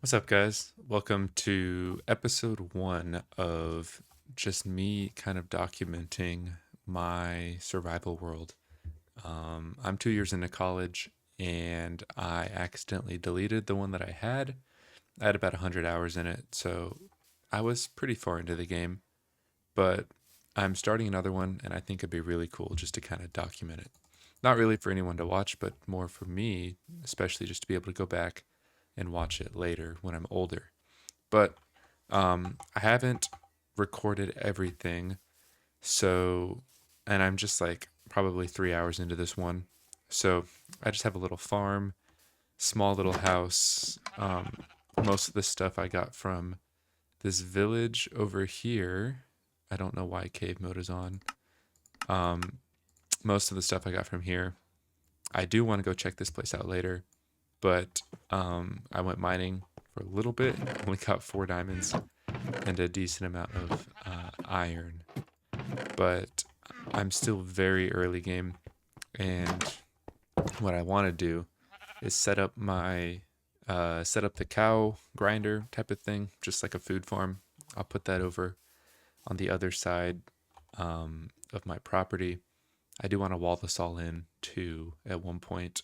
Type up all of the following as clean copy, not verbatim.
What's up, guys? Welcome to episode one of just me kind of documenting my survival world. I'm 2 years into college and I accidentally deleted the one that I had. I had about 100 hours in it, so I was pretty far into the game, but I'm starting another one and I think it'd be really cool just to kind of document it. Not really for anyone to watch, but more for me, especially just to be able to go back and watch it later when I'm older. But I haven't recorded everything, so and I'm just like probably 3 hours into this one. So I just have a little farm, small little house. Most of the stuff I got from this village over here. I don't know why cave mode is on. Um, most of the stuff I got from here. I do want to go check this place out later, but I went mining for a little bit. Only got 4 diamonds and a decent amount of iron, but I'm still very early game, and what I want to do is set up the cow grinder type of thing, just like a food farm. I'll put that over on the other side of my property. I do want to wall this all in too at one point,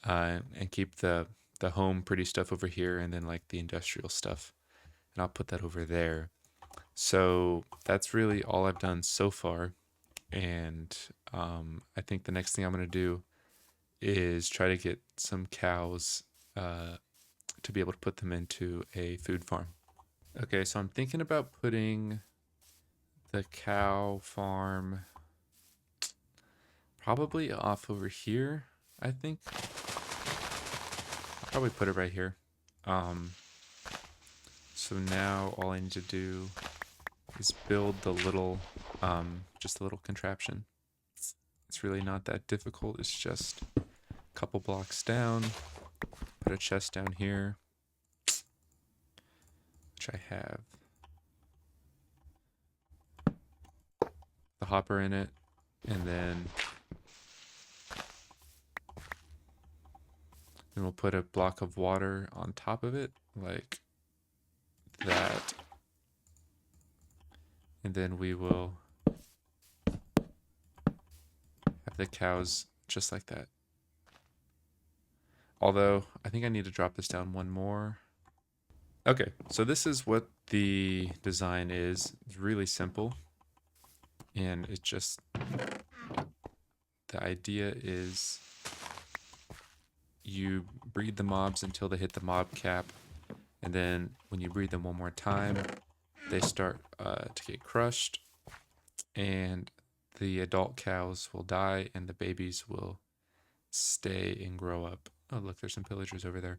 and keep the home pretty stuff over here, and then like the industrial stuff, and I'll put that over there. So that's really all I've done so far. And I think the next thing I'm going to do is try to get some cows uh, to be able to put them into a food farm. Okay, so I'm thinking about putting the cow farm probably off over here. I think I'll probably put it right here. Um, so now all I need to do is build the little, just a little contraption. It's really not that difficult. It's just a couple blocks down, put a chest down here, which I have the hopper in it, and then we'll put a block of water on top of it, like that, and then we will have the cows just like that. Although, I think I need to drop this down one more. Okay, so this is what the design is. It's really simple. And it just, the idea is you breed the mobs until they hit the mob cap. And then when you breed them one more time, they start to get crushed. And the adult cows will die and the babies will stay and grow up. Oh, look, there's some pillagers over there.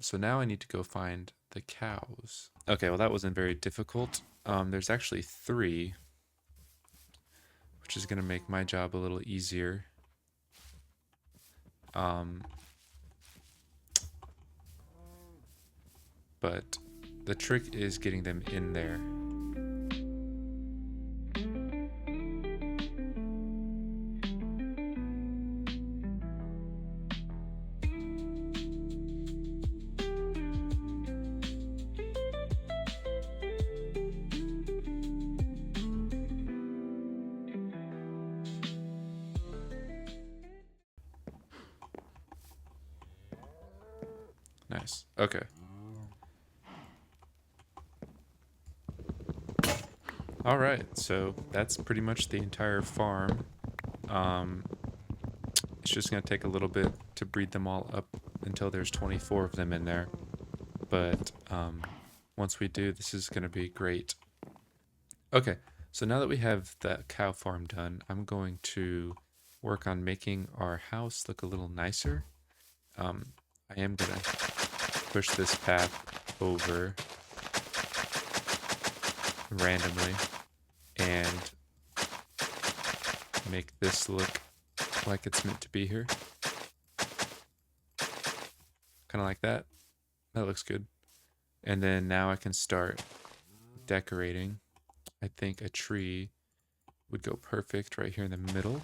So now I need to go find the cows. Okay, well, that wasn't very difficult. There's actually 3, which is going to make my job a little easier. But the trick is getting them in there. Nice. Okay. All right, so that's pretty much the entire farm. Um, it's just going to take a little bit to breed them all up until there's 24 of them in there. But once we do, this is going to be great. Okay, so now that we have the cow farm done, I'm going to work on making our house look a little nicer. I am going to push this path over randomly and make this look like it's meant to be here. Kind of like that. That looks good. And then now I can start decorating. I think a tree would go perfect right here in the middle.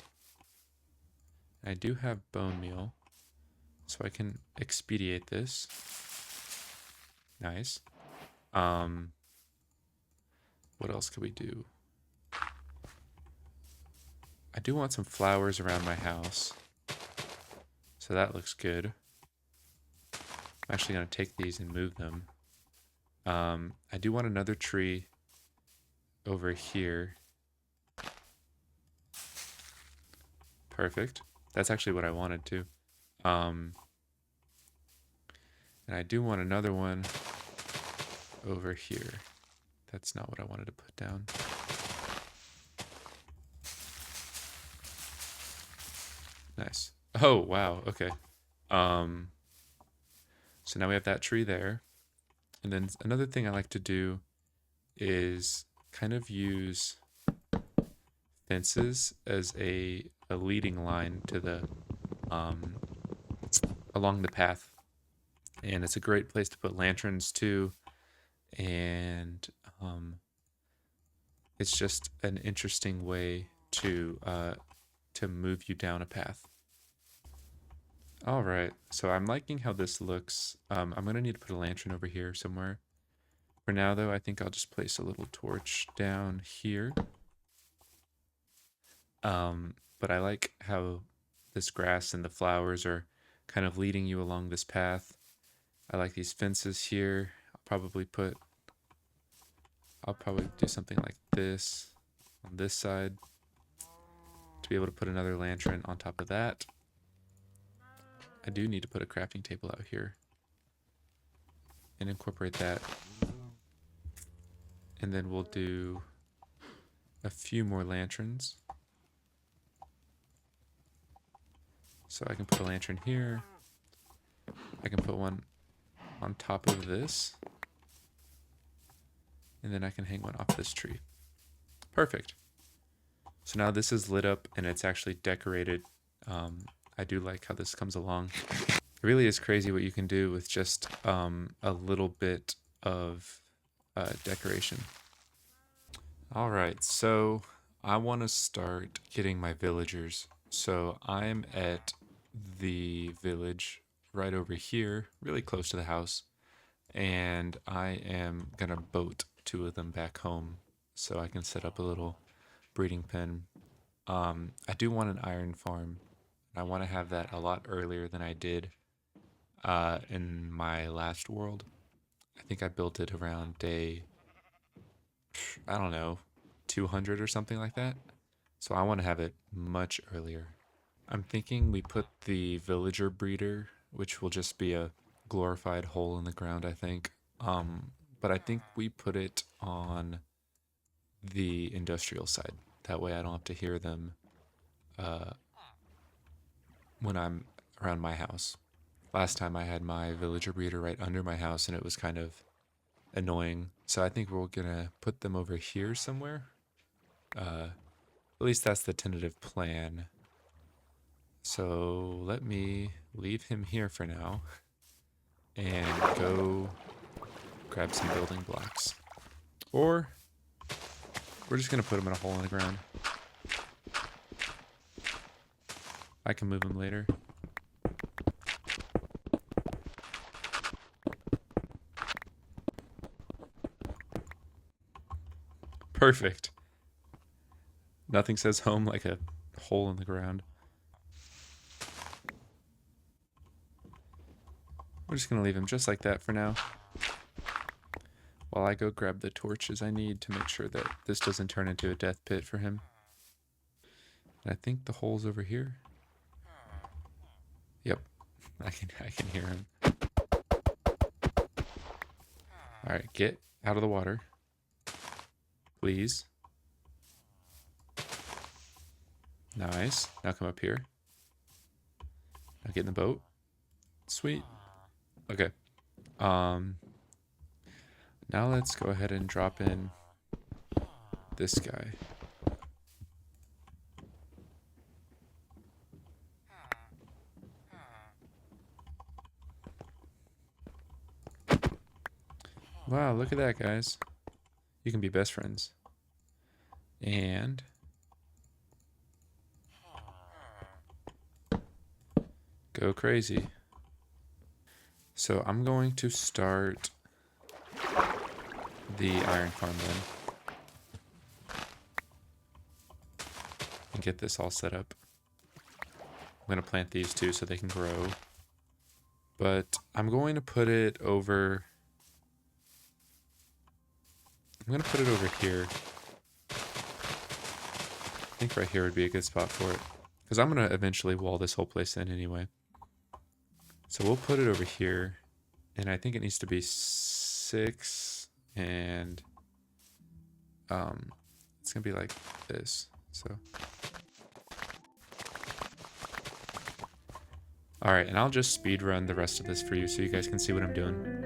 I do have bone meal, so I can expedite this. Nice. What else could we do? I do want some flowers around my house. So that looks good. I'm actually going to take these and move them. I do want another tree over here. Perfect. That's actually what I wanted to. And I do want another one over here. That's not what I wanted to put down. Nice. Oh, wow. Okay. So now we have that tree there. And then another thing I like to do is kind of use fences as a leading line to the along the path. And it's a great place to put lanterns too. And it's just an interesting way to move you down a path. All right, so I'm liking how this looks. I'm gonna need to put a lantern over here somewhere. For now, though, I think I'll just place a little torch down here. But I like how this grass and the flowers are kind of leading you along this path. I like these fences here. I'll probably do something like this on this side to be able to put another lantern on top of that. I do need to put a crafting table out here and incorporate that. And then we'll do a few more lanterns. So I can put a lantern here. I can put one on top of this. And then I can hang one off this tree. Perfect. So now this is lit up and it's actually decorated. I do like how this comes along. It really is crazy what you can do with just a little bit of decoration. All right, so I want to start getting my villagers. So I'm at the village right over here, really close to the house, and I am gonna boat 2 of them back home so I can set up a little breeding pen. I do want an iron farm. I want to have that a lot earlier than I did in my last world. I think I built it around day, I don't know, 200 or something like that. So I want to have it much earlier. I'm thinking we put the villager breeder, which will just be a glorified hole in the ground, I think. But I think we put it on the industrial side. That way I don't have to hear them when I'm around my house. Last time I had my villager breeder right under my house and it was kind of annoying. So I think we're gonna put them over here somewhere. At least that's the tentative plan. So let me leave him here for now and go grab some building blocks. Or we're just gonna put him in a hole in the ground. I can move him later. Perfect. Nothing says home like a hole in the ground. We're just going to leave him just like that for now. While I go grab the torches I need to make sure that this doesn't turn into a death pit for him. And I think the hole's over here. Yep. I can hear him. Alright, get out of the water. Please. Nice. Now come up here. Now get in the boat. Sweet. Okay. Now let's go ahead and drop in this guy. Wow, look at that, guys. You can be best friends. And go crazy. So I'm going to start the iron farm then. And get this all set up. I'm going to plant these too so they can grow. But I'm going to put it over... I'm going to put it over here. I think right here would be a good spot for it. Because I'm going to eventually wall this whole place in anyway. So we'll put it over here. And I think it needs to be 6. And it's going to be like this. So... Alright, and I'll just speed run the rest of this for you so you guys can see what I'm doing.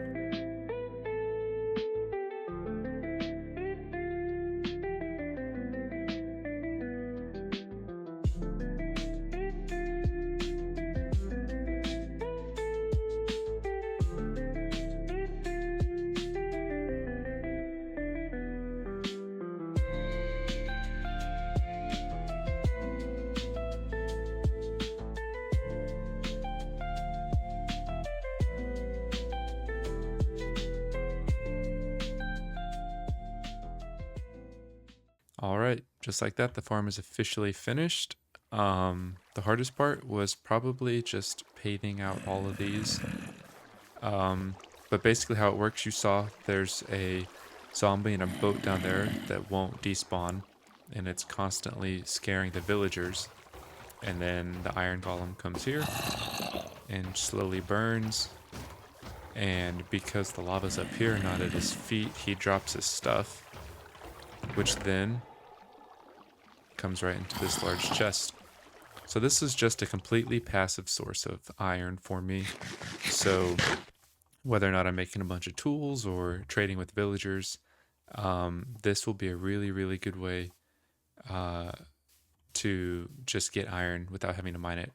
Alright, just like that, the farm is officially finished. The hardest part was probably just paving out all of these. But basically how it works, you saw there's a zombie and a boat down there that won't despawn. And it's constantly scaring the villagers. And then the iron golem comes here and slowly burns. And because the lava's up here, not at his feet, he drops his stuff. Which then comes right into this large chest. So this is just a completely passive source of iron for me. So whether or not I'm making a bunch of tools or trading with villagers, this will be a really, really good way to just get iron without having to mine it.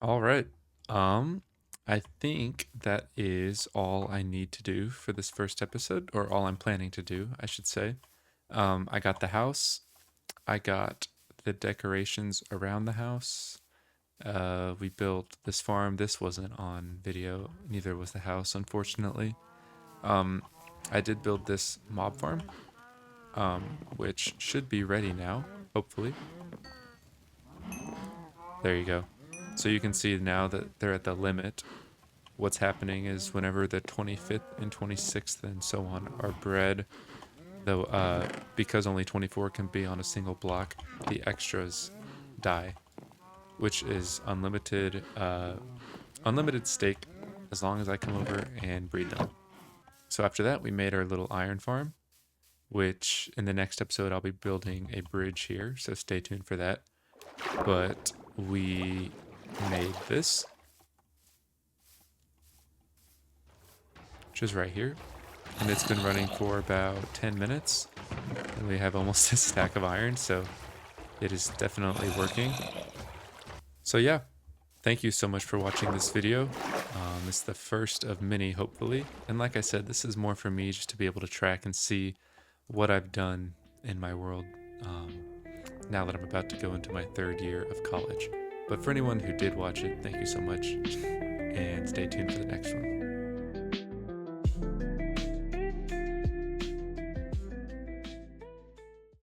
All right. I think that is all I need to do for this first episode, or all I'm planning to do, I should say. I got the house. I got the decorations around the house. We built this farm. This wasn't on video. Neither was the house, unfortunately. I did build this mob farm, which should be ready now, hopefully. There you go. So you can see now that they're at the limit. What's happening is whenever the 25th and 26th and so on are bred, though, because only 24 can be on a single block, the extras die, which is unlimited, unlimited stake as long as I come over and breed them. So after that, we made our little iron farm, which in the next episode, I'll be building a bridge here, so stay tuned for that. But we made this, which is right here. And it's been running for about 10 minutes. And we have almost a stack of iron, so it is definitely working. So yeah, thank you so much for watching this video. It's the first of many, hopefully. And like I said, this is more for me just to be able to track and see what I've done in my world now that I'm about to go into my 3rd year of college. But for anyone who did watch it, thank you so much. And stay tuned for the next one.